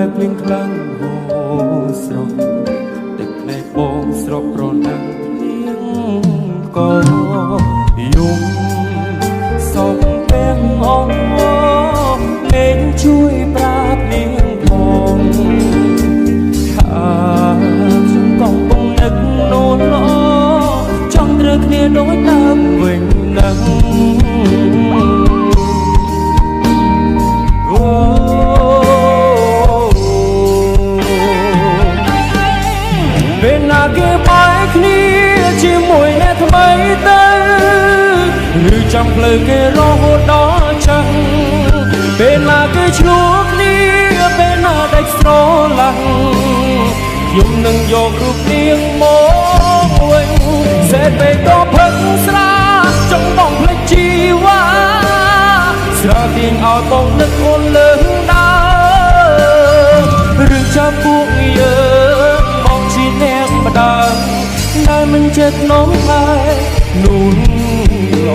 ដែលភ្លៀងខ្លាំងហូរស្រស់ទឹកភ្នែកបងស្រស់ប្រណាំងភ្លៀងក៏យំសុំពេលអងមេឃជួយប្រាប់នាងផងថាខ្ញុំកំពុងនឹកនោនល្អចង់ត្រូវគ្នាដូចដើមវិញនឹងពេលណាគេបែកគ្នាជាមួយអ្នកថ្មីទៅឬចាំផ្លូវគេរហូតដល់ចឹងពេលណាគេឆ្លោះគ្នាពេលណាដាច់ស្រឡាញ់ខ្ញុំនឹងយករូបនាងមកវិញសេតពេលក៏ផឹកស្រាចង់បងភ្លេចជីវ៉ាស្រោទាញឲ្យបងនឹកអូនលើងដើរឬចាំពួកយើងបងជាអ្នកម្ដងដែលមិនចិត្តនោមហើយនួនឡ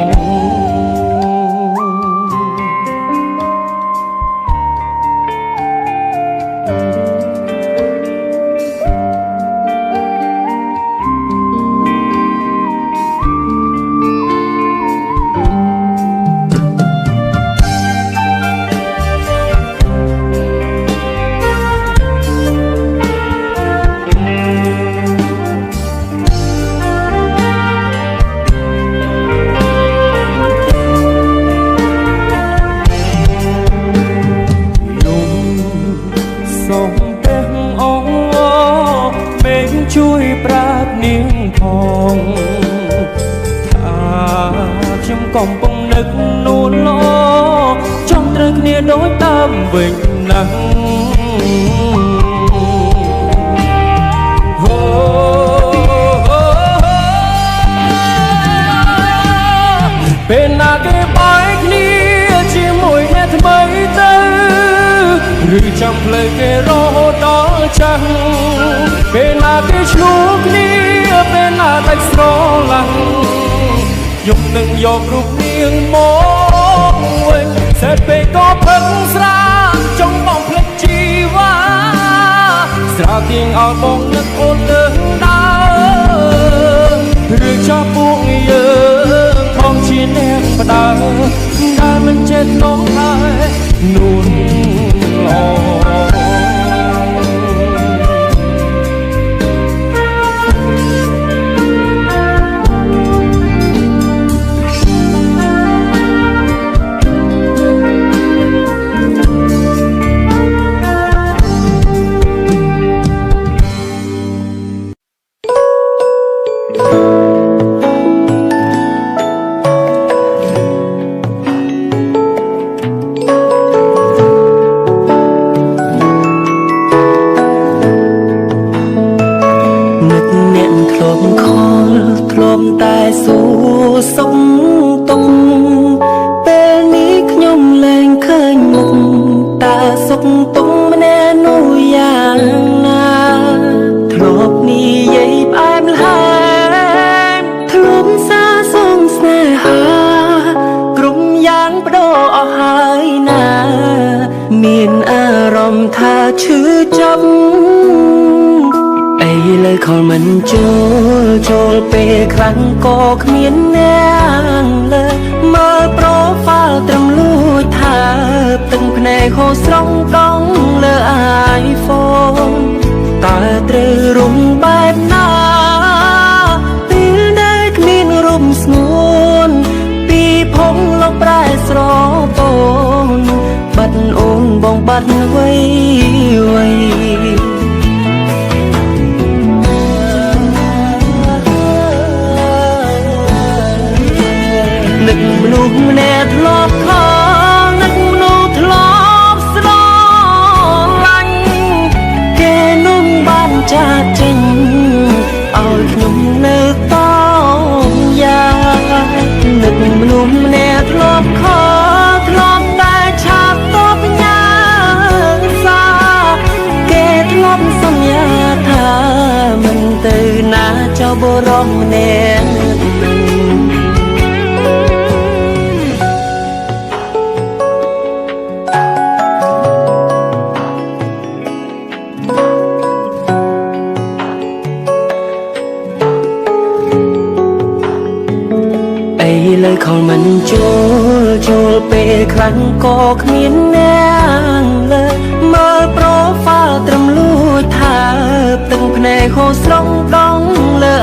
ងជួយប្រាប់នាងផងថាខ្ញុំកំពុងនឹកនួនល្អចង់ត្រូវគ្នាដូចដើមវិញណាស់ពេលណាគេបែកគ្នាជាមួយអ្នកថ្មីទៅឬចាំផ្លូវគេរហូតដល់ចឹងពេលណាគេឆ្លោះគ្នាពេលណាដាច់ស្រឡាញ់ខ្ញុំនឹងយករូបនាងមកវិញសេតពេលក៏ផឹកស្រាចង់បងភ្លេចជីវ៉ាស្រោទាញឲ្យបងនឹកអូនលើងដើរឬចាប់ពួកយើងបងជាអ្នកផ្ដើដែលមិនចិត្តនោះហើយនួនឡងតែសួរសុំតុងពេលនេះខ្ញុំលែងឃើញមុខតើសុខតុងម្នាក់នោះយ៉ាងណាធ្លាប់និយាយផ្អែមល្ហែមធ្លាប់សាសងស្នេហាក្រុមយ៉ាងបដូរអស់ហើយណាមានអារម្មណ៍ថាឈឺចាប់លើខលមិនចូលពេលខ្លាំងក៏គ្មានអ្នកលើមើលប្រូហ្វាល់ត្រឹមលួចថាទឹកភ្នែកហូរស្រង់កង់លើ iPhone តើត្រូវរុំបែបណាពេលដែលគ្មានរុំស្ងួនពីភពលោកប្រែស្រពូនបាត់អូនបងបាត់វ័យនឹកមនុស្សម្នាក់ធ្លាប់ខលនឹកមនុស្សធ្លាប់ស្រឡាញ់គេនោះបានចាកចេញឲ្យខ្ញុំនៅតយ៉ាងនឹកមនុស្សម្នាក់ធ្លាប់ខលធ្លាប់តែឆាបតបញ៉ាសាគេធ្លាប់សន្យាថាមិនទៅណាចោលបរោះម្នាក់ ឡាញ់ក៏គ្មានអ្នកលើមើលប្រូហ្វាល់ត្រឹមលួចថាទឹកភ្នែកហូរស្រង់ដងលើ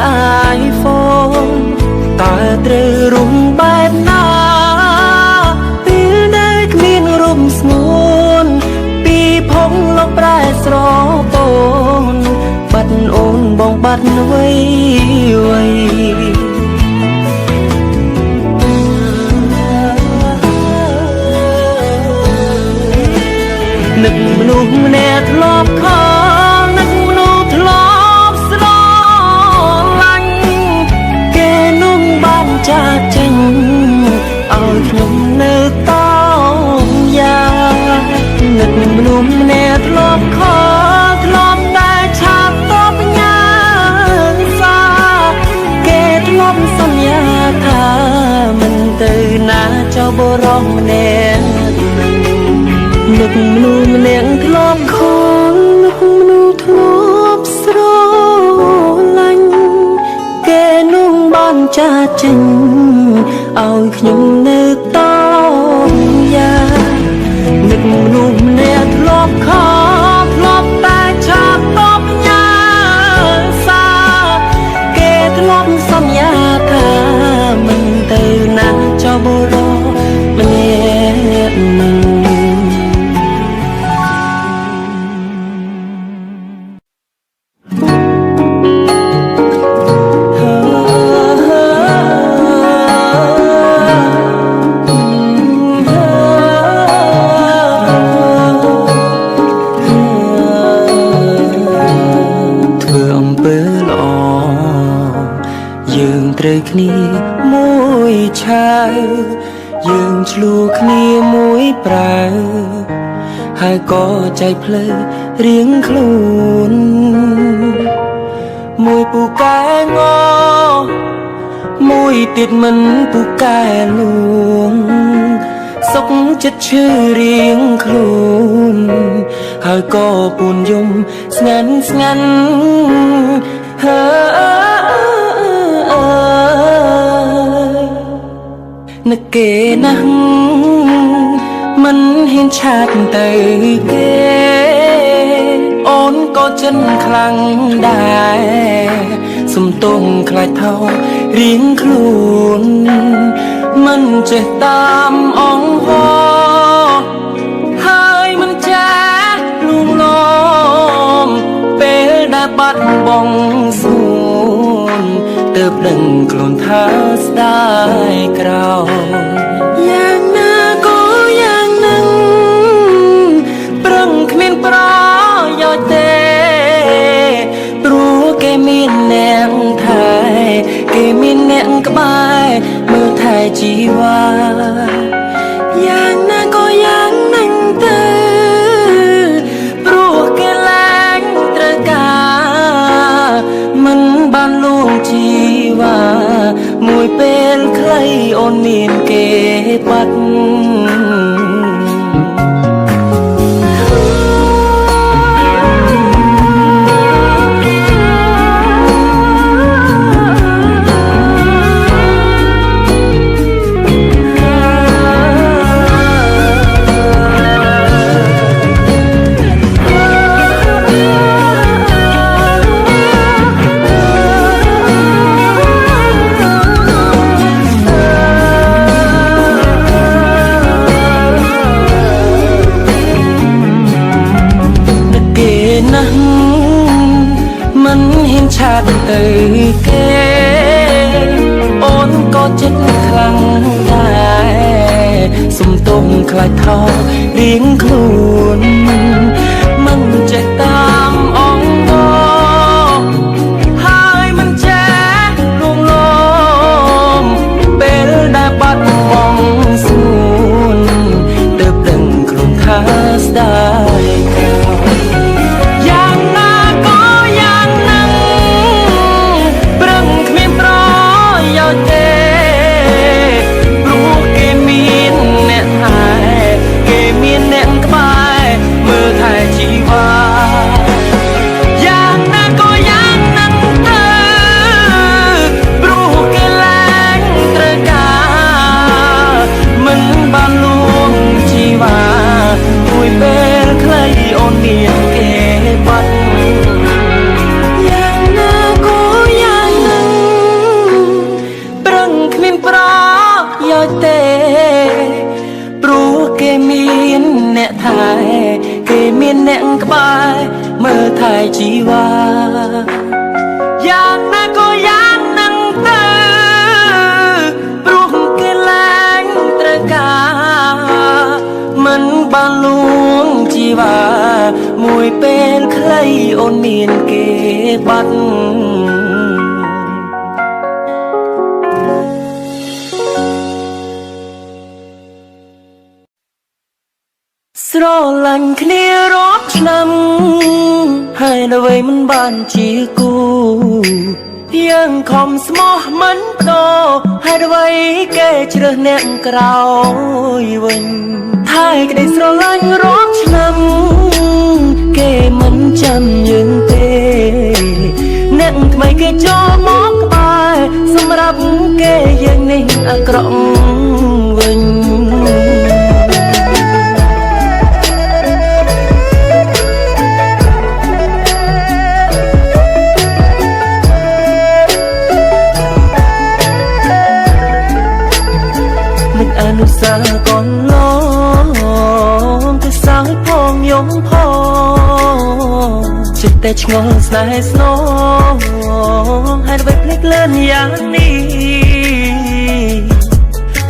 iPhone តើត្រូវរុំបែបណាពេលដែលគ្មានរូបស្ងួនពីភពលោកប្រែស្រពូនបាត់អូនបងបាត់វ័យនឹកមនុស្សម្នាក់ធ្លាប់ខលនឹកមនុស្សធ្លាប់ស្រឡាញ់គេនោះបានចាកចេញឲ្យខ្ញុំនៅតោយ៉ាងនឹកមនុស្សម្នាក់ធ្លាប់ខលធ្លាប់តែឆាប់តបញ៉ាសាគេធ្លាប់សន្យាថាមិនទៅណាចោលបរោះម្នាក់នឹកមនុស្សម្នាក់ធ្លាប់ខំនឹកមនុស្សធ្លាប់ស្រឡាញ់គេនោះបានចាកចេញឲ្យខ្ញុំនៅតយ៉ាងនឹកមនុស្សម្នាក់ធ្លាប់ខំធ្លាប់តែឆាប់តបញ៉ាសាគេធ្លាប់សន្យាថាមិនទៅណាចោលបរោះម្នាក់នឹងត្រូវគ្នាមួយឆាវយើងឆ្លួគ្នាមួយប្រាវហើយក៏ចែកផ្លូវរៀងខ្លួនមួយពូកែងមួយទៀតមិនពូកែលួងសុខចិត្តឈឺរៀងខ្លួនហើយក៏ពួនយំស្ងាត់ស្ងាត់នឹកគេណាស់មិនហ៊ានឆាតទៅគេអូនក៏ចិនខ្លាំងដែរសុំទងខ្លាចថោរៀងខ្លួនមិនចេះតាមអង្វរហើយមិនចេះលួងលោមពេលដែលបាត់បង់សួនទើបដឹងខ្លួនថាស្ដាយក្រោយយ៉ាងណាក៏យ៉ាងនឹងប្រឹងគ្មានប្រយោជន៍ទេព្រោះគេមានអ្នកថែគេមានអ្នកក្បែរមើលថែជីវ៉ាយ៉ាងណាក៏យ៉ាងនឹងទៅព្រោះគេលែងត្រូវការមិនបានលួងជីវ៉ាមួយពេលខ្លីអូនមានគេបាត់មិនហ៊ានឆាតទៅគេអូនក៏ចិត្តខ្លាំងដែរសុំទងខ្លាចថោរៀងខ្លួនមិនចេះតាមអង្វរហើយមិនចេះលួងលោមពេលដែលបាត់បង់សួនទើបដឹងខ្លួនថាស្ដាយក្រោយយ៉ាងណាក៏យ៉ាងនឹងទៅព្រោះគេលែងត្រូវការមិនបានលួង មានគេបាត់យ៉ាងណាក៏យ៉ាងនឹងប្រឹងគ្មានប្រយោជន៍ទេព្រោះគេមានអ្នកថែគេមានអ្នកក្បែរមើលថែជីវ៉ាយ៉ាងណាក៏យ៉ាងនឹងទៅព្រោះគេលែងត្រូវការមិនបានលួងជីវ៉ាមួយពេលខ្លីអូនមានគេបាត់ស្រឡាញ់គ្នារាប់ឆ្នាំហើយអ្វីមិនបានជាគូយើងខំស្មោះមិនដោហើយអ្វីគេជ្រើសអ្នកក្រោយវិញហើយក្តីស្រឡាញ់រាប់ឆ្នាំគេមិនចាំយើងទេអ្នកថ្មីគេចូលមកក្បែរសម្រាប់គេយើងនេះអាក្រក់វិញអនុសាកូនឡងទៅសើចផងយំផងចិត្តតែឆ្ងល់ស្នេហ៍ស្នងហើយអ្វីភ្លេចលឿនយ៉ាងនេះ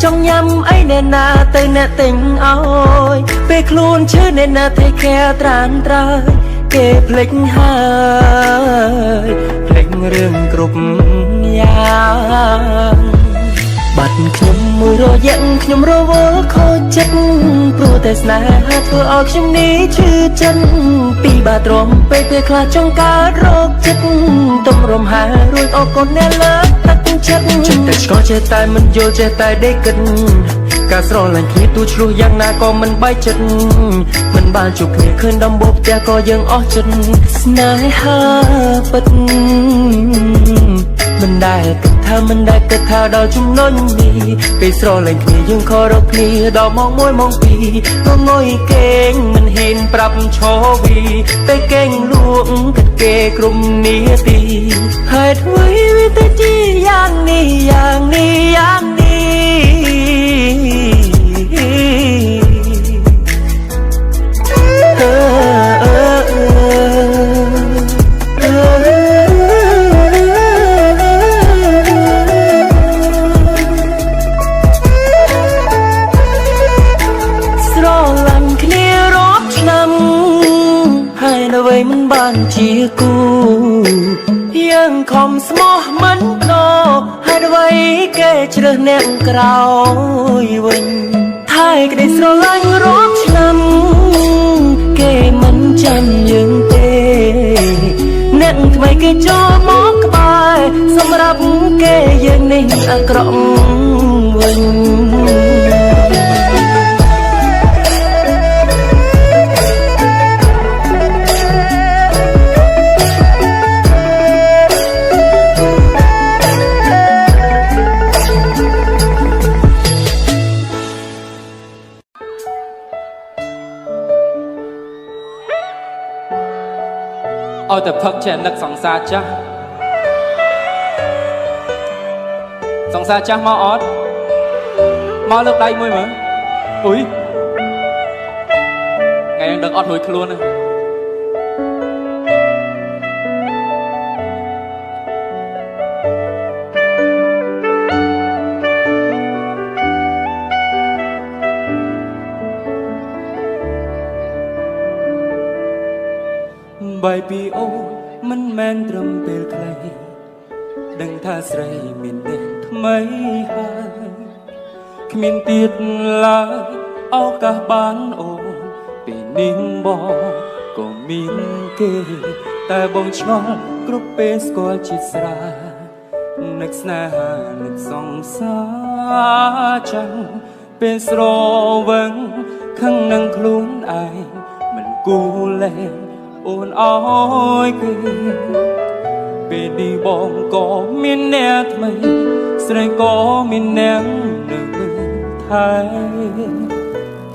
ចង់ញ៉ាំអីអ្នកណាទៅអ្នកទិញឲ្យពេលខ្លួនឈឺអ្នកណាថេខែត្រានត្រើយគេភ្លេចហើយភ្លេចរឿងគ្រប់យ៉ាងបាត់ខ្ញុំមួយរយៈខ្ញុំរវល់ខូចចិត្តព្រោះតែស្នេហាធ្វើឲ្យខ្ញុំនេះឈឺចិត្តពីបាទ្រាំពេកពេលខ្លះចង់កើតរោគចិត្តទំរំហារួចអរគុណអ្នកលើកទឹកចិត្តចិត្តតែឆ្កល់ចេះតែមិនយល់ចេះតែដេកគិតការស្រឡាញ់គ្នាទូឆ្លោះយ៉ាងណាក៏មិនបែកចិត្តមិនបានជួបគ្នាឃើញដំបូងផ្ទះក៏យើងអស់ចិត្តស្នេហាពិតមិនដែលគិតថាមិនដែលគិតថាដល់ចំណុចនេះពេលស្រឡាញ់គ្នាយើងខករកគ្នាដល់ម៉ោង1ម៉ោង2ក៏ងុយគេងមិនហ៊ានប្រាប់ឈរវីពេលគេងលួងគិតគេគ្រប់នាទីហើយធ្វើវាទៅជាយ៉ាងនេះយ៉ាងនេះយ៉ាងនេះមិនបានជាគូយើងខំស្មោះមិនដោហើយអ្វីគេជ្រើសអ្នកក្រោយវិញថែក្តីស្រឡាញ់រាប់ឆ្នាំគេមិនចាំយើងទេអ្នកថ្មីគេចូលមកក្បែរសម្រាប់គេយើងនេះអាក្រក់វិញ เอาแต่พักแช่นึกสองซาจ้ะสองซาจ้ะมาออดมาเลิกได้มั้ยมั้ยอุ้ยไงยังดึงออดหวยครัวนะใบปีโอมันแม่นตรมเปลไกลดังท่าใส่มินเด็กทำไมหายขมินติดลายเอากะบานโอเป็นนิ่งบอกก็มินเกแต่บงชอบกรุบเปสกอจิตสรานึกสนานึกสองสาจังเป็นสโรวังข้างนั่งคลุ้นไอมันกูแลអូនអើយគឺពេលនេះបងក៏មានអ្នកថ្មីស្រីក៏មានអ្នកនៅថែ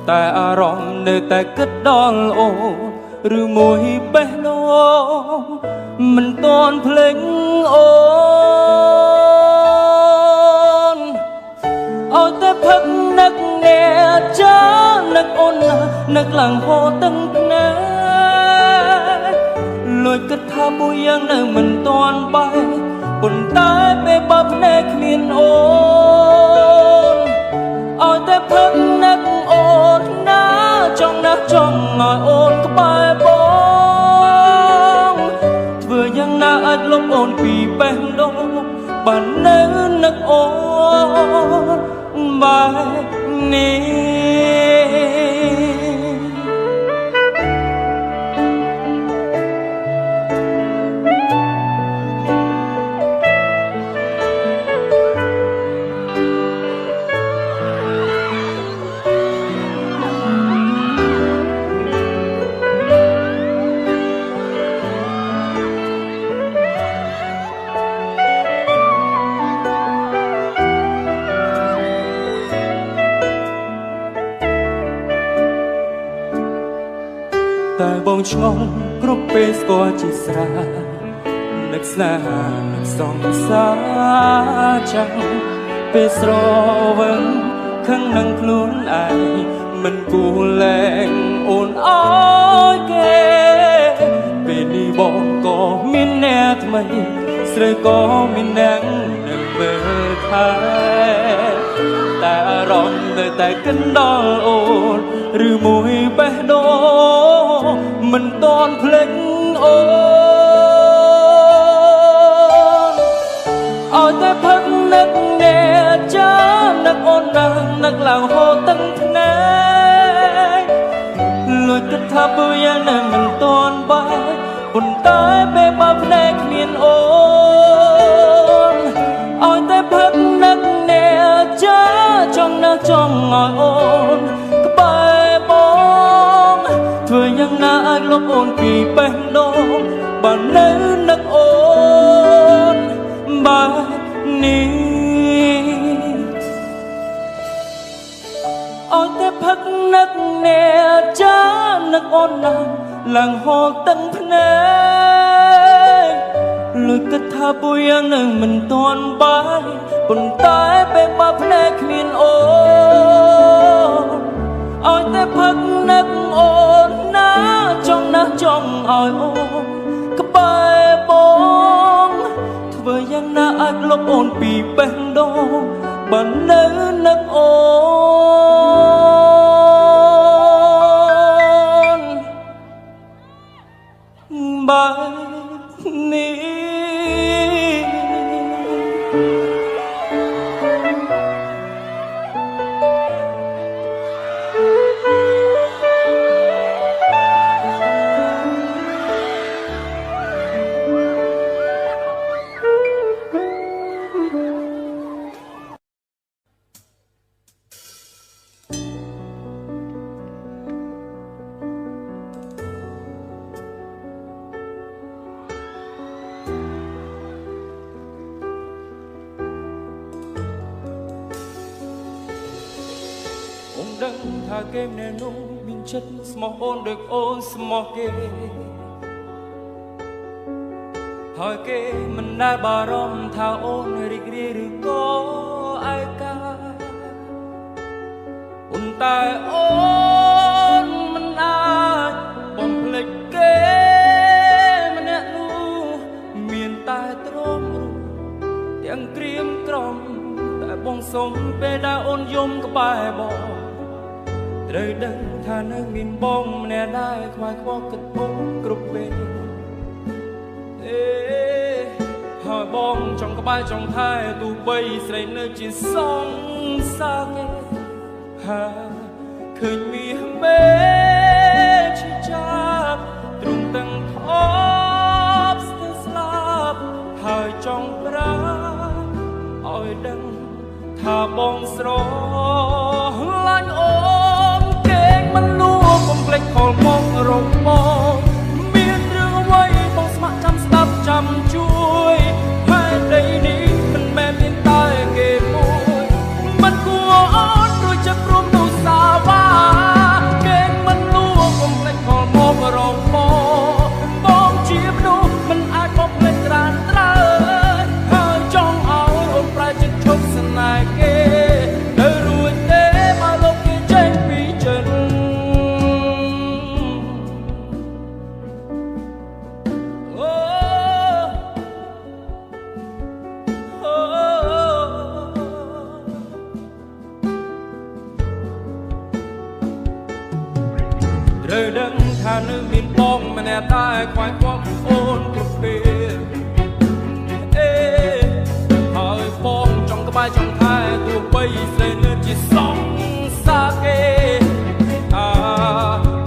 តែអារម្មណ៍នៅតែគិតដល់អូន ឬមួយបេះដូងមិនតន់ភ្លេចអូនឲ្យតែផឹកនឹកអ្នកចានឹកអូននឹកឡើងហូរទាំងភ្នែកលួចគិតថាមួយយ៉ាងនៅមិនតន់បែកប៉ុន្តែពេលបើភ្នែកគ្មានអូនឲ្យតែផឹកនឹកអូនណាចង់ណាស់ចង់ឲ្យអូនក្បែរបងធ្វើយ៉ាងណាអាចលុបអូនពីបេះដូងបាននៅនឹកអូនបែបនេះ តែបងឆ្ងល់គ្រប់ពេលស្គាល់ជាស្រានឹកស្នេហានឹកសងសាចាំពេលស្រវឹងខឹងនឹងខ្លួនឯងមិនគួរលែងអូនអើយគេពេលនេះបងក៏មានអ្នកថ្មីស្រីក៏មានអ្នកនៅមើលថែតែអារម្មណ៍នៅតែកណ្ដោលអូនឬមួយបេះដូងមិនតន់ភ្លេចអូនឲ្យតែផឹកនឹកអ្នកចានឹកអូនណាស់នឹកឡើងហូរទាំងភ្នែកលួចគិតថាបើយ៉ាងណាមិនតន់បែកប៉ុន្តែពេលបើភ្នែកគ្មានអូនឲ្យតែផឹកនឹកអ្នកចាចង់ណាស់ចង់ឲ្យអូនក្បែរបងធ្វើយ៉ាងណាអាចលុបអូនពីបេះដូងបាននៅនឹកអូនបែបនេះឲ្យតែផឹកនឹកអ្នកចានឹកអូនណាស់ឡើងហូរទាំងភ្នែកលួចគិតថាបើយ៉ាងនឹងមិនតន់បាយប៉ុន្តែពេលបើភ្នែកគ្មានអូនឲ្យតែផឹកនឹកអូនណាចង់ណាស់ចង់ឲ្យអូនក្បែរបងធ្វើយ៉ាងណាអាចលុបអូនពីបេះដូងបាននៅនឹកអូនបែបនេះ អូនដឹងថាគេម្នាក់នោះមានចិត្តស្មោះអូនដូចអូនស្មោះគេហើយគេមិនដែលបារម្ភថាអូនរីករាយឬក៏ឯកាប៉ុន្តែអូនមិនអាចបំភ្លេចគេម្នាក់នោះមានតែទ្រង់ទាំងក្រៀមក្រំតែបងសុំពេលដែលអូនយំក្បែរបងត្រូវដឹងថានៅមានបងម្នាក់ដែរខ្វាយខ្វល់គិតអូនគ្រប់ពេលហើយបងចង់ក្បែរចង់ថែទោះបីស្រីនៅជាសង្សារគេហើយឃើញមានមេឈឺចាប់ទ្រង់ទាំងថប់ស្ទើរស្លាប់ហើយចង់ប្រាប់ឲ្យដឹងថាបងស្រឡាញ់អូនគេមិនលួងបំភ្លេចខលមករំបងមានរឿងអ្វីបងស្ម័គ្រចាំស្ដាប់ចាំជួយហើយដីនេះមិនមែនមានតែគេមួយមិនគួរអូនរួចចិត្តព្រមនោះសាវ៉ាគេមិនលួងបំភ្លេចខលមករំបង ដឹងថានៅមានបងម្នាក់តែខ្វាយខ្វល់អូនគ្រប់ពេលហើយបងចង់ក្បែរចង់ថែទោះបីសេនៅជាសងសាគេ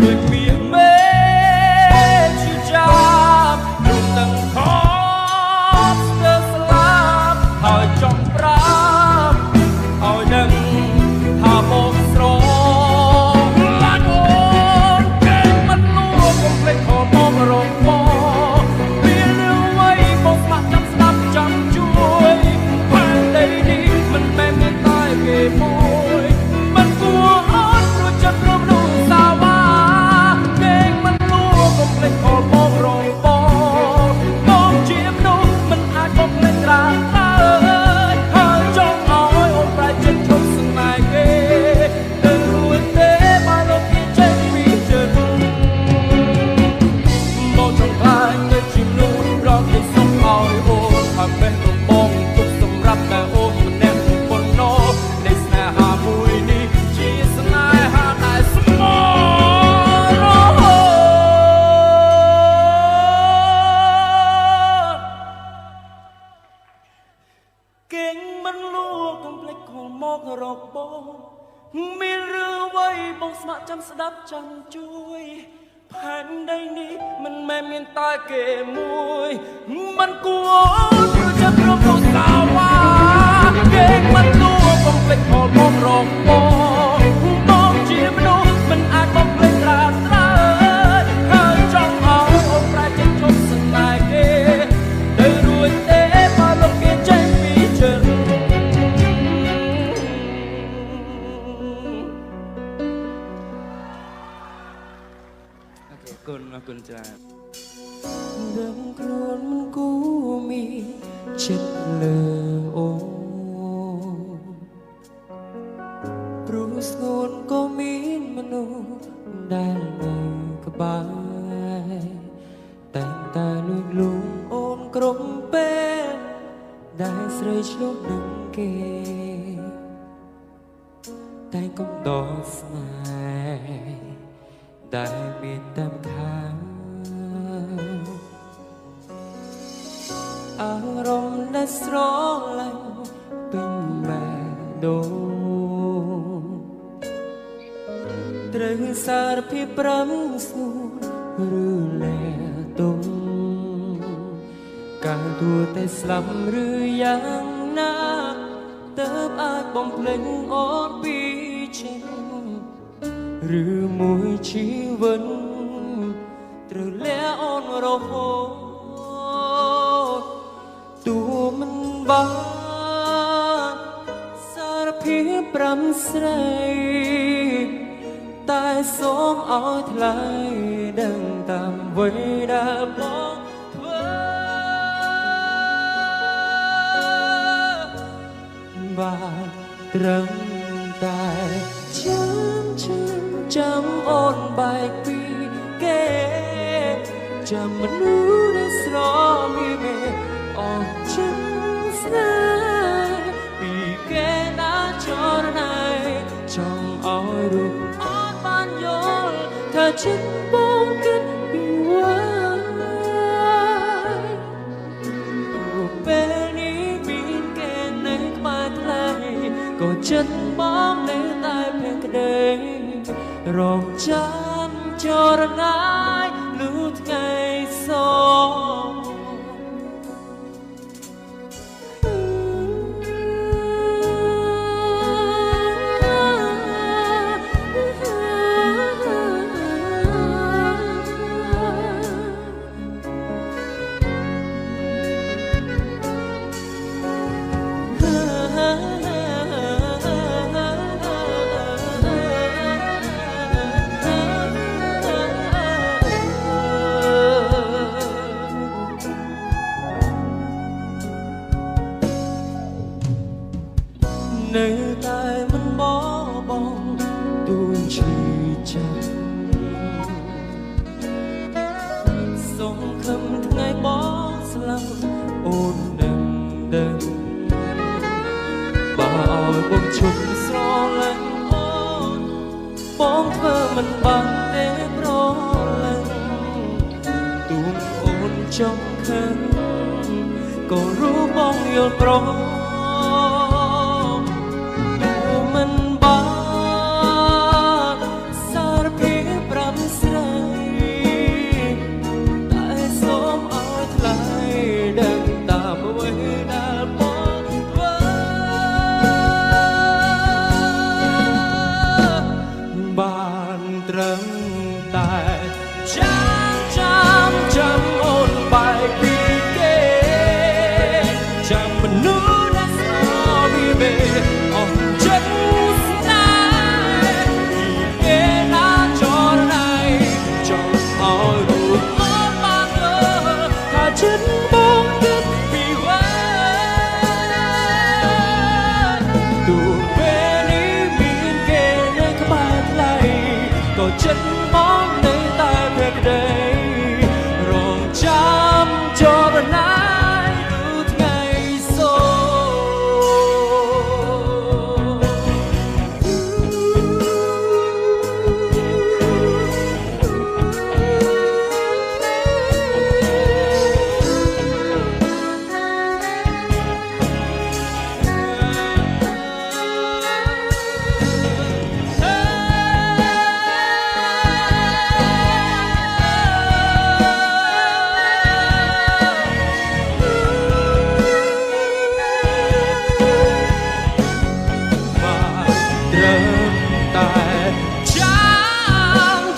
ដូចមានមេជាចាប់រំដឹងខំស្ទើរស្លាប់ហើយចង់ប្រាប់ឲ្យដឹងថាបងស្រឡាញ់អូនគេមិនលួងកុំភ្លេចខំមករកបងពេលរឿងអ្វីបងស្ម័គ្រចាំស្ដាប់ចាំជួយផែនដីនេះមិនមែនមានតែគេមួយមិនគួរអូនព្រោះចិត្តរំលងសាវ៉ាគេមិនលួងកុំភ្លេចខំមករកបងជាមនុស្សមិនអាចបំភ្លេចត្រាហើយចង់ឲ្យអូនប្រែចិត្តឈប់ស្នេហ៍គេទៅរួចទេបើលោកគេចេញពីចិត្តមកចង់ខ្លាចទៅជាមនុស្សរកគេសុំឲ្យអូនថាមិនកំបងទុកសម្រាប់តែអូនម្នាក់ប៉ុណ្ណោះនៃស្នេហាមួយនេះជាស្នេហាដែលស្មោះគេងមិនលួងកុំភ្លេចខលមករកបងមានរឿងអ្វីបងស្ម័គ្រចាំស្ដាប់ចាំជួយផែនដីនេះមិនមែនមានតែគេមួយមិនគួរអូនព្រោះចិត្តរំលងសាវ៉ាគេងមិនលួងកុំភ្លេចខលមករកបងជាមនុស្សមិនអាចបំភ្លេចត្រាហើយចង់ឲ្យអូនប្រែចិត្តឈប់ស្នេហ៍គេទៅរួចទេបើលោកគេចេញពីចិត្តអរគុណច្រើនដឹងខ្លួនមិនគួរមានចិត្តលើអូព្រោះស្ងួនក៏មានមនុស្សដែលនៅក្បែរតែតែលួចលួងអូនក្រុមពេលដែលស្រីឆ្លុះនឹងគេតែកុំដោះស្នេហ៍ដែលមានតែម្ខាងអារម្មណ៍ដែលស្រឡាញ់ពេញបេះដូងត្រូវសារភាពប្រឹងស្ងួនឬលែទុំកាលទួតែស្លាប់ឬយ៉ាងណាទើបអាចបំភ្លេចអូនពីចិត្តឬមួយជីវិតត្រូវលះអូនរហូតទូមិនបានសារភាពប្រាំស្រីតែសូមឲ្យថ្លៃដឹងតាមអ្វីដែលបងធ្វើបានត្រឹមតែចាំអូនបែកពីគេចាំមនុស្សដែលស្រលាញ់អស់ចិត្តស្នេហ៍ពីគេណាចរណៃចង់ឲ្យរូបអូនបានយល់ថាចិត្តបងគិតពីវ៉ាព្រោះពេលនេះមានគេនៅក្បែរថ្លៃក៏ចិត្តបងនៅតែភ័យក្តីរងចាំចរណាយលុះថ្ងៃសនៅតែមិនបបងទួនឈឺចាប់សងខំថ្ងៃបងស្លាប់អូននឹងដឹងបើឲ្យបងឈប់ស្រឡាញ់អូនបងធ្វើមិនបានទេប្រ จงខឹងក៏รู้បងយល់ព្រមមិនបានសារភាពប្រាំស្រីតែសូមឲ្យថ្លៃដឹងតាមអ្វីដែលបងធ្វើបានត្រឹមតែចាំអូនបែកពីគេចាំមនុស្សដែលស្អប់ពីមេអស់ចិត្តស្នេហ៍គេណាចរណៃចង់ឲ្យរូបអូនបានលើថាចិត្តបងគិតពីវេទោះពេលនេះមានគេនៅក្បែរថ្លៃក៏ចិត្តបងនៅតែភក្តីចាំចរណាយដូចថ្ងៃសូ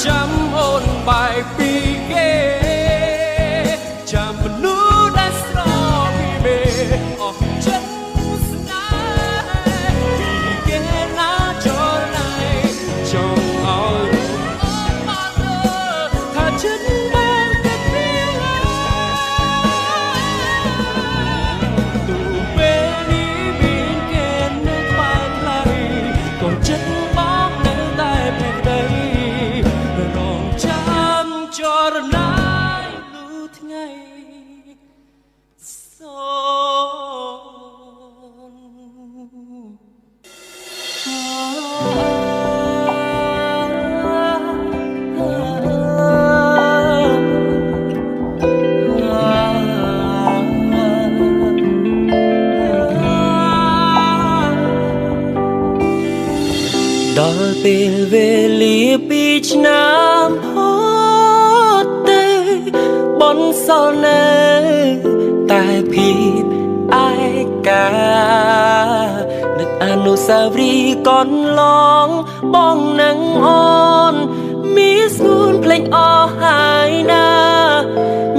ចាំអូនបែកពីគេចាំមនុស្សដែលស្រពីមេអស់ចិត្តស្នេហ៍ពីគេណាចរណៃចង់ឲ្យអូនបានលើថាចិត្តបងតែពីទោះពេលនេះមានគេនៅក្បែរថ្លៃក៏ចិត្តបងនៅតែភក្តីចរណាយលូថ្ងៃសូដល់ពេលវេលាពីឆ្នាំបនសល់នៅតែភាពឯកានឹកអនុស្សាវរីយ៍កន្លងបងនឹងអូនមានស្ងួនភ្លេចអស់ហើយណា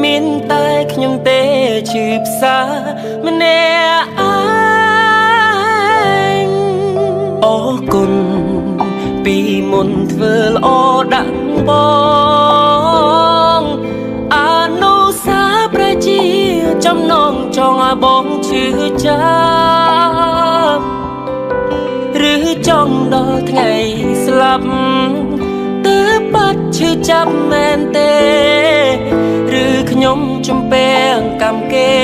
មានតែខ្ញុំទេឈឺផ្សាម្នាក់ឯងអរគុណពីមុនធ្វើល្អដាក់បងចំណងចង់ឲ្យបងឈឺចាប់ឬចង់ដល់ថ្ងៃស្លាប់ទើបបាត់ឈឺចាប់មែនទេឬខ្ញុំចំពេងកម្មគេ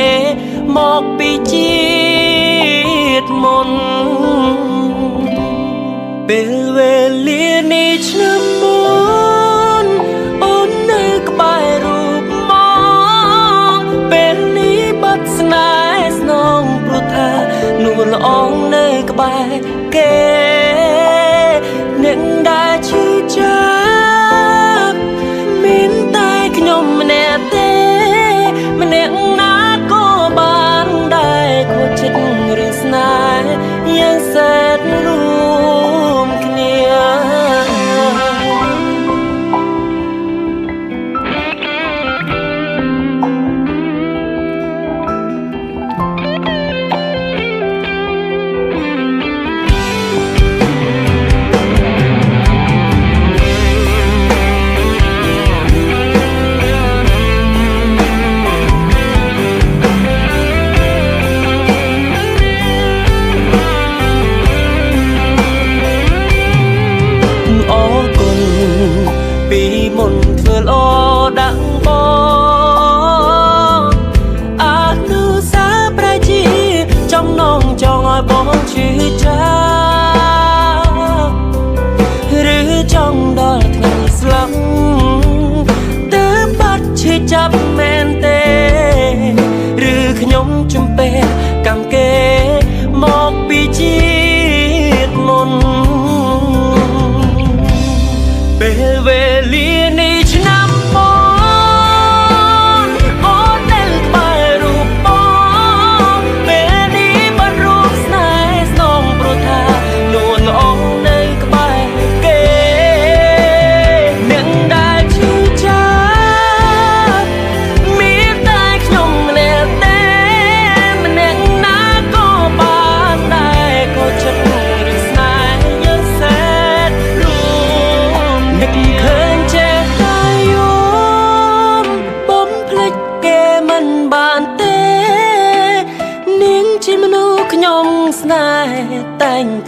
មកពីជាតិមុនពេលវេលានេះឆ្នាំមុនអូននៅក្បែររូបមកពេលនេះបាត់ស្នេហ៍ស្នងព្រោះថានួនល្អងនៅក្បែរគេអ្នកដែលឈឺចាប់មានតែខ្ញុំម្នាក់ទេម្នាក់ណាក៏បានដែរខូចចិត្តរឿងស្នេហ៍យ៉ាងសែនរួមគ្នាមុនធ្វើល្អដាក់បងអនុស្សាវរីយ៍ចំណងចង់ឲ្យបងឈឺចាប់ឬចង់ដល់ថ្ងៃស្លាប់ទើបបាត់ឈឺចាប់មែនទេ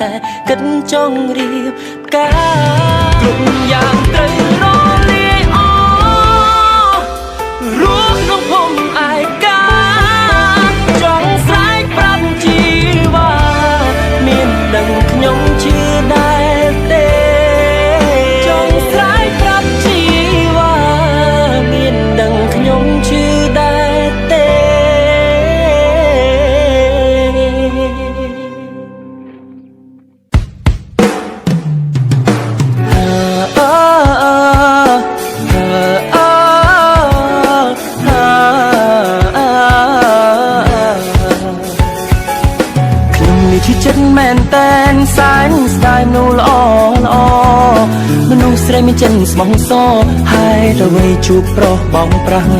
តែគិតចង់រៀបការគ្រប់យ៉ាងត្រូវរលាយអរស់ក្នុងភូមិឯកាចង់ស្រែកប្រាប់ជីវ៉ាមានដឹងខ្ញុំជឿដែរទេចង់ស្រែកប្រាប់ជីវ៉ាមានដឹងខ្ញុំជឿដែរទេចិត្តមែនតែនសាញស្ដាយមនុស្សល្អល្អមនុស្សស្រីមានចិនស្មងសហើយទៅវ័យជួបប្រុសបងប្រាំង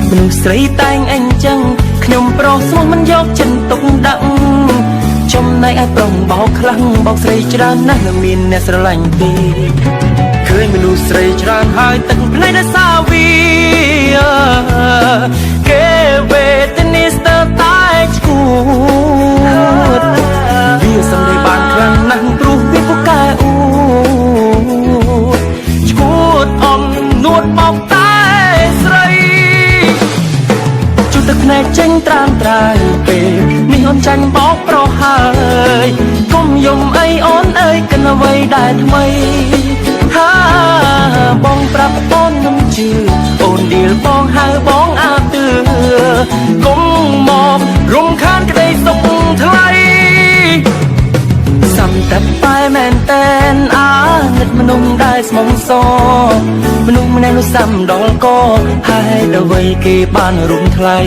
មនុស្សស្រីតែងអញ្ចឹងខ្ញុំប្រុសស្មោះមិនយកចិនទុកដាក់ចំណែកឯប្រុសបោកខ្លាំងបោកស្រីច្រើនណាស់មានអ្នកស្រឡាញ់ទេឃើញមនុស្សស្រីច្រើនហើយទឹកភ្នែកដោយសារវាគេវេទនាស្ទើរតែឈួតវាសំដីបានខ្លាំងណាស់ព្រោះវាពូកែអួតឈួតអំនួតបោកតែស្រីជួទឹកភ្នែកចេញត្រាំត្រើយពេលនេះអូនចាញ់បោកប្រុសហើយកុំយំអីអូនអើយកិនអ្វីដែលថ្មីហាបងប្រាប់អូនមិនជឿអូនដៀលបងហៅបងអាទឿកុំមករំខានក្តីសុខថ្លៃសំតែបែមែនតែនអានិតមនុស្សដែលស្មងសមនុស្សម្នាក់នោះសំដល់កហើយដល់វ័យគេបានរុំថ្លៃ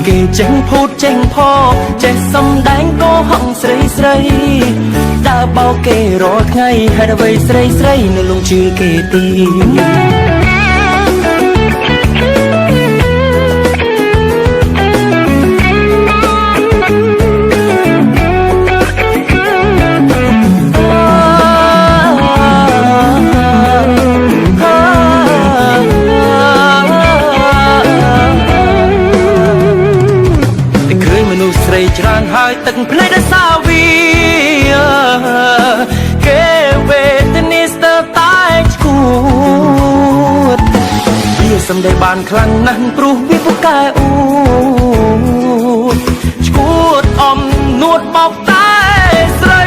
គេចេះភូតចេះផចេះសំដែងកោហងស្រីស្រីដើរបោកគេរាល់ថ្ងៃហើយដល់វ័យស្រីស្រីនៅលងជឿគេទីច្រើនហើយទឹកភ្នែកដោយសារវាគេវេទនាស្ទើរតែឈួតវាសំដីបានខ្លាំងណាស់ព្រោះវាពូកែអួតឈួតអំនួតបោកតែស្រី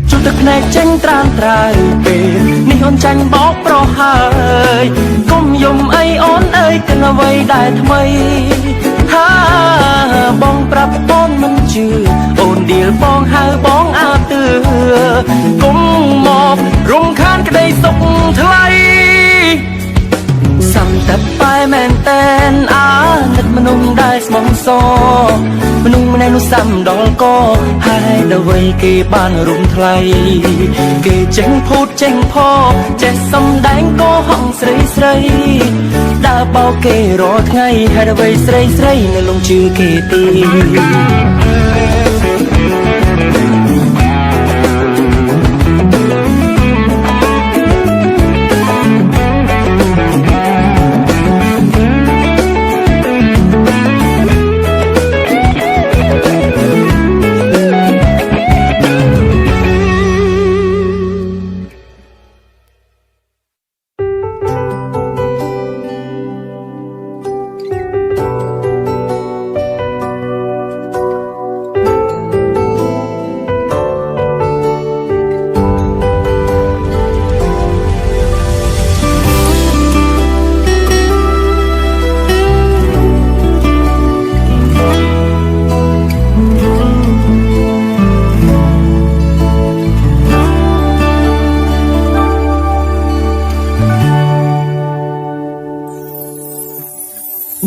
ជួទឹកភ្នែកចេញត្រាំត្រើយពេលនេះអូនចាញ់បោកប្រុសហើយកុំយំអីអូនអើយកិនអ្វីដែលថ្មីហាបងប្រាប់អូនមិនជឿអូនដៀលបងហៅបងអាទឿកុំមករំខានក្តីសុខថ្លៃសំតែបែមែនតែនអានិតមនុស្សដែលស្មងសមនុស្សម្នាក់នោះសំដល់កហើយដល់វ័យគេបានរុំថ្លៃគេចេះភូតចេះផចេះសំដែងកោហងស្រីស្រីដើរបោកគេរាល់ថ្ងៃហើយដល់វ័យស្រីស្រីនៅលងជឿគេទី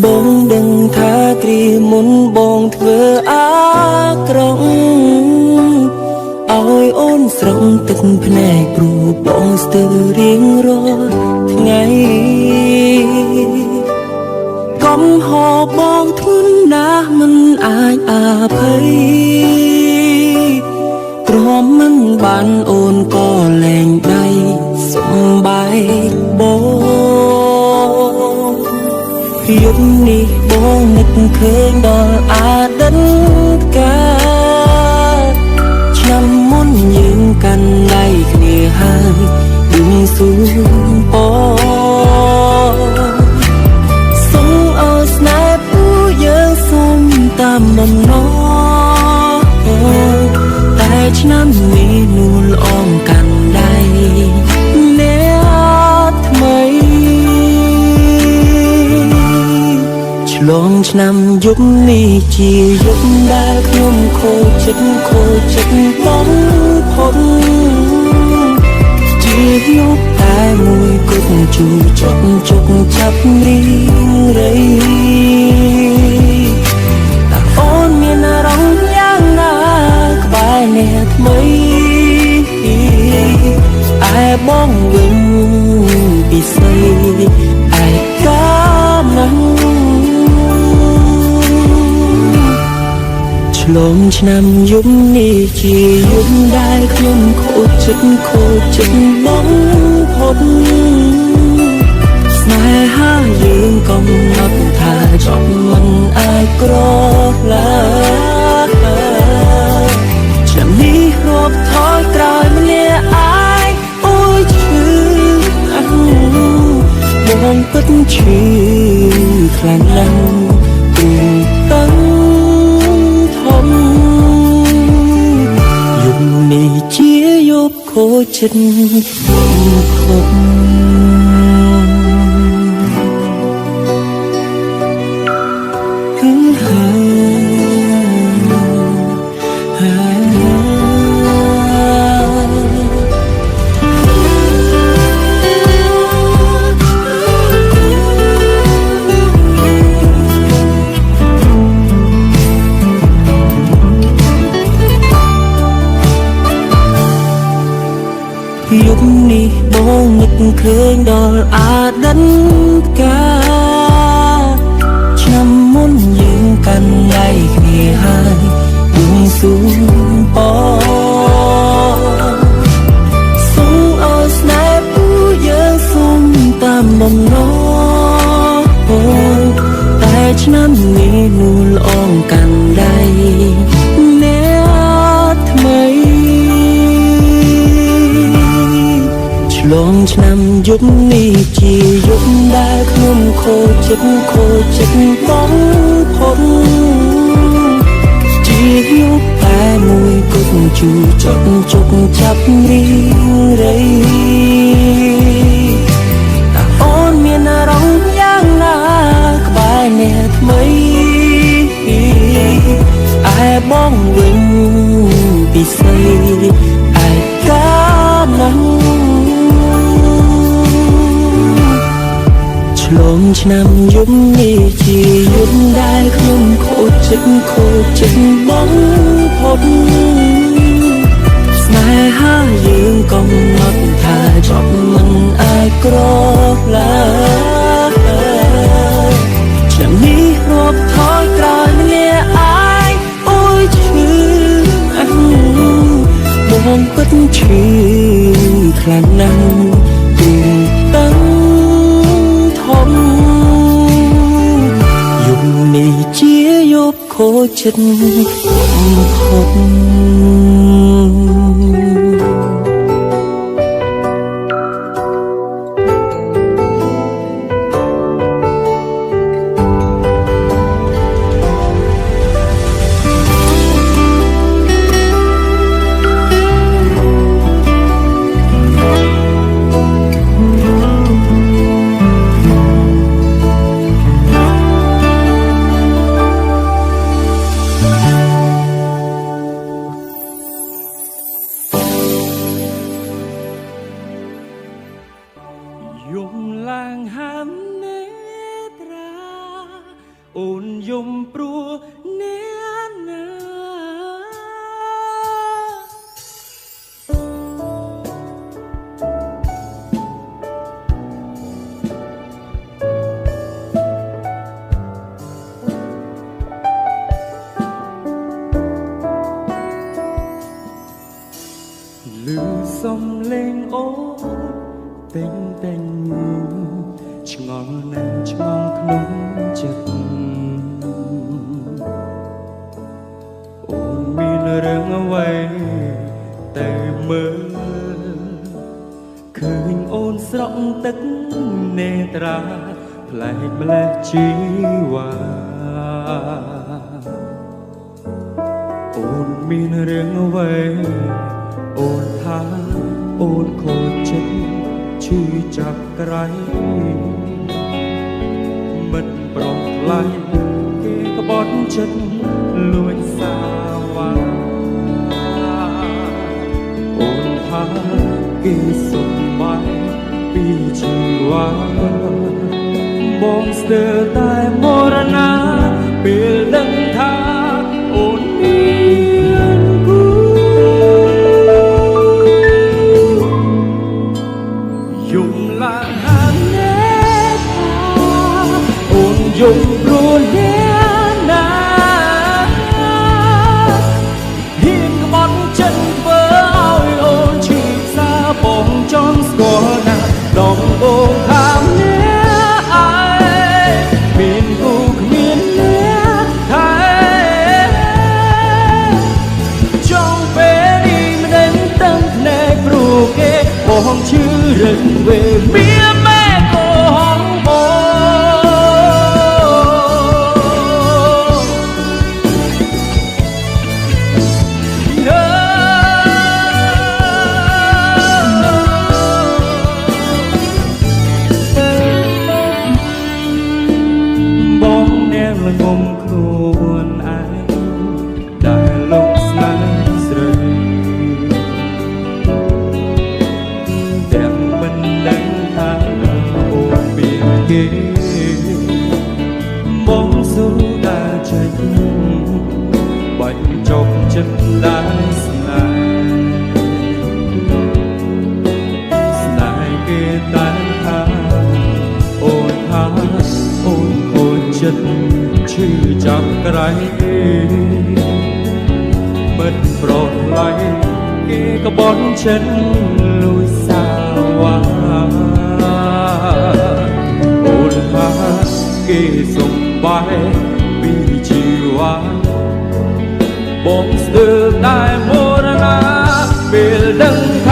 បងដឹងថាគ្រាមុនបងធ្វើអាក្រក់ឲ្យអូនស្រង់ទឹកភ្នែកព្រោះបងស្ទើររៀងរាល់ថ្ងៃកំហុសបងធ្ងន់ណាស់មិនអាចអភ័យព្រមមិនបានអូនក៏លែងដៃសំបែកបងយប់នេះបងនឹកឃើញដល់អតីតកាល สูงปอส่งเอาสแนปผู้เยอะส่งตามบำนอแต่ฉันมีนูลอ้อมกันได้เนียทำไมฉลองฉันยุบนี้จียุบได้ขยมโคจิตบ้องพ้นจียุบแต่มวยกุดจูจกจับรีไรแต่โอนมีน่ารำยังน่ากบายเนียทำไมไอ้บ้องวินปีใสไอ้กานังฉลองฉันยุบนี้จียุบได้ขยมโคจิตบ้องพ้นสายหายืนกองนับท่าจอมมันอายกรอบลาจะมีรบถอยกลายมันเนี่ยอายโอ้ยชื่อมองปัดชื่อคลางนั้นตูตั้งทมยุบนี้เจียยบโคจิตคมยุคนี้มองนึกเคยดอลอาดันกาช้ำมุนยืนกันไล่เขียหายบุงสูงปอส่งเอาสแนปผู้เยอะส่งตามบำนอแต่ฉันมีนูลอ้อมกันได้แม้ทำไมลองฉันยุบนี้จียุบได้ขนมโคจิตบ้องพ้นจียุบแต่มวยกุดจูจกจับรีไรแต่โอนมีน่ารำยังน่ากบายเนียทำไมไอ้บ้องวินปีใสไอ้กานังลมฉันยุบนี้จียุบได้ขยมโคจิตบ้องพ้นสายหายืนกองนับท่าจอบมันอายกรอบลาจะมีรบถอยกลายมันเนี่ยอายโอ้ยชื่อมองปัดชื่อคลางนั้นตูตั้งยุบนี้เจียยบโคจิตคมยมลางหามเนตราโอนยมปลัวเนียนาลือสมเลงโอแต่งឆ្ងល់ណាស់ឆ្ងល់ក្នុងចិត្តអូនមានរឿងអ្វីតែមើលឃើញអូន ស្រក់ទឹកនេត្រាប្លែកម្លេះជីវ៉ាអូនមានរឿងអ្វីអូនថាអូនខូចចិត្តឈឺចាប់ក្រៃមិនប្រំថ្លៃគេក្បត់ចិត្តលួចសាវ៉ាអូនថាគេសុខបាយពីជីវ៉ាបងស្ទើរតែមរណាពេលដឹងថាអូនមានគូយំឡើងហានណែថាអូនយំព្រោះអ្នកណាហ៊ានក្បត់ចិត្តធ្វើឲ្យអូនឈឺផ្សាបងចង់ស្គាល់ណាដងបងថាអ្នកឯងមានគូគ្មានអ្នកថែចង់ពេលនេះមិនដឹងទាំងភ្នែកព្រោះគេបងឈឺរឹងវេមានមេកោហងបងល្ងំខ្លួនឯងដែលលោកស្នេហ៍ស្រីទាំងមិនដឹងថាអូនមានគេបងសូវតែចេញបាញ់ចប់ចិត្តដែលស្នេហ៍គេតែថាអូនថាអូនខូចចិត្តឈឺចាប់ក្រៃមិនប្រថ្លៃគេក្បត់ចិត្តលួចសាវ៉ាអូនថាគេសុំបាយពីជីវ៉ាបងស្ទើរតែមរណាពេលដឹងថា